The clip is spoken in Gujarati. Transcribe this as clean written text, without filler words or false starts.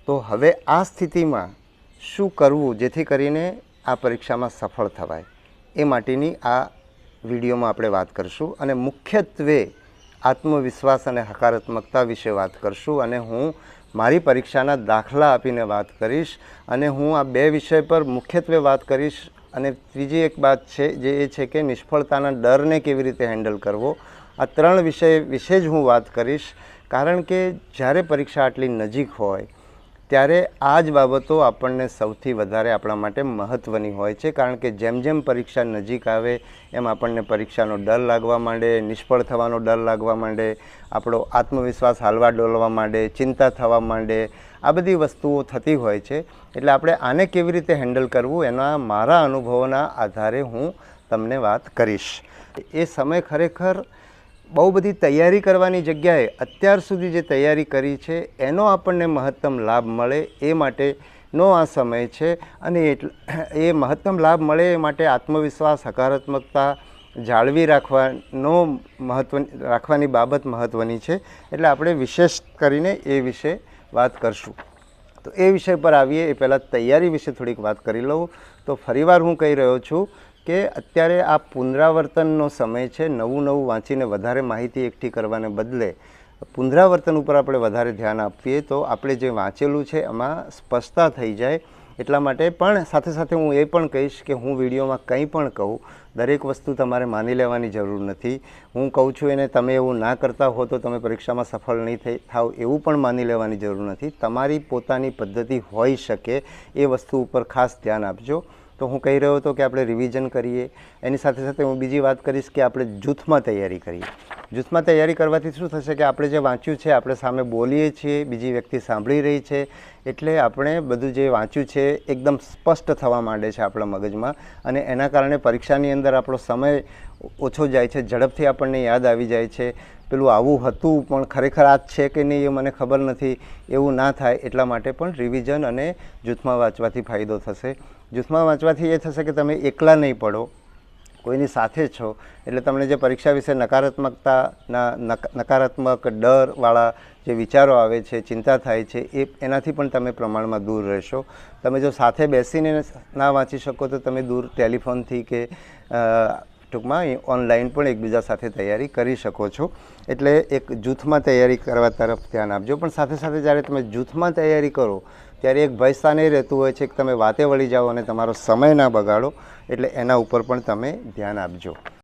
તો હવે આ સ્થિતિમાં શું કરવું જેથી કરીને આ પરીક્ષામાં સફળ થવાય એ માટેની આ વિડીયોમાં આપણે વાત કરશું અને મુખ્યત્વે આત્મવિશ્વાસ અને હકારાત્મકતા વિશે વાત કરશું અને હું મારી પરીક્ષાના દાખલા આપીને વાત કરીશ અને હું આ બે વિષય પર મુખ્યત્વે વાત કરીશ અને ત્રીજી એક વાત છે જે એ છે કે નિષ્ફળતાના ડરને કેવી રીતે હેન્ડલ કરવો। આ ત્રણ વિષય વિશે જ હું વાત કરીશ કારણ કે જ્યારે પરીક્ષા આટલી નજીક હોય ત્યારે આ જ બાબતો આપણને સૌથી વધારે આપણા માટે મહત્ત્વની હોય છે કારણ કે જેમ જેમ પરીક્ષા નજીક આવે એમ આપણને પરીક્ષાનો ડર લાગવા માંડે, નિષ્ફળ થવાનો ડર લાગવા માંડે, આપણો આત્મવિશ્વાસ હાલવા ડોલવા માંડે, ચિંતા થવા માંડે, આ બધી વસ્તુઓ થતી હોય છે। એટલે આપણે આને કેવી રીતે હેન્ડલ કરવું એના મારા અનુભવોના આધારે હું તમને વાત કરીશ। એ સમય ખરેખર બહુ બધી તૈયારી કરવાની જગ્યાએ અત્યાર સુધી જે તૈયારી કરી છે એનો આપણને મહત્તમ લાભ મળે એ માટેનો આ સમય છે અને એ મહત્તમ લાભ મળે એ માટે આત્મવિશ્વાસ, હકારાત્મકતા જાળવી રાખવાની બાબત મહત્ત્વની છે। એટલે આપણે વિશેષ કરીને એ વિશે વાત કરશું। તો એ વિષય પર આવીએ એ પહેલાં તૈયારી વિશે થોડીક વાત કરી લઉં। તો ફરીવાર હું કહી રહ્યો છું કે અત્યારે આ પુનરાવર્તનનો સમય છે। નવું વાંચીને વધારે માહિતી એકઠી કરવાને બદલે પુનરાવર્તન ઉપર આપણે વધારે ધ્યાન આપીએ તો આપણે જે વાંચેલું છે એમાં સ્પષ્ટતા થઈ જાય। એટલા માટે પણ સાથે સાથે હું એ પણ કહીશ કે હું વિડીયોમાં કંઈ પણ કહું દરેક વસ્તુ તમારે માની લેવાની જરૂર નથી। હું કહું છું એને તમે એવું ના કરતા હો તો તમે પરીક્ષામાં સફળ નહીં થાવ એવું પણ માની લેવાની જરૂર નથી। તમારી પોતાની પદ્ધતિ હોઈ શકે એ વસ્તુ ઉપર ખાસ ધ્યાન આપજો। તો હું કહી રહ્યો હતો કે આપણે રિવિઝન કરીએ, એની સાથે સાથે હું બીજી વાત કરીશ કે આપણે જૂથમાં તૈયારી કરીએ। જૂથમાં તૈયારી કરવાથી શું થશે કે આપણે જે વાંચ્યું છે આપણે સામે બોલીએ છીએ, બીજી વ્યક્તિ સાંભળી રહી છે, એટલે આપણે બધું જે વાંચ્યું છે એકદમ સ્પષ્ટ થવા માંડે છે આપણા મગજમાં અને એના કારણે પરીક્ષાની અંદર આપણો સમય ઓછો જાય છે, ઝડપથી આપણને યાદ આવી જાય છે। પેલું આવું હતું પણ ખરેખર આ જ છે કે નહીં એ મને ખબર નથી એવું ના થાય એટલા માટે પણ રિવિઝન અને જૂથમાં વાંચવાથી ફાયદો થશે। જૂથમાં વાંચવાથી એ થશે કે તમે એકલા નહીં પડો, કોઈની સાથે છો એટલે તમને જે પરીક્ષા વિશે નકારાત્મક ડરવાળા જે વિચારો આવે છે, ચિંતા થાય છે એનાથી પણ તમે પ્રમાણમાં દૂર રહેશો। તમે જો સાથે બેસીને ના વાંચી શકો તો તમે દૂર ટેલિફોનથી કે ટૂંકમાં ઓનલાઈન પણ એકબીજા સાથે તૈયારી કરી શકો છો। એટલે એક જૂથમાં તૈયારી કરવા તરફ ધ્યાન આપજો। પણ સાથે સાથે જ્યારે તમે જૂથમાં તૈયારી કરો ત્યારે એક ભય સ્થાન એ રહેતું હોય છે કે તમે વાતે વળી જાઓ અને તમારો સમય ના બગાડો, એટલે એના ઉપર પણ તમે ધ્યાન આપજો।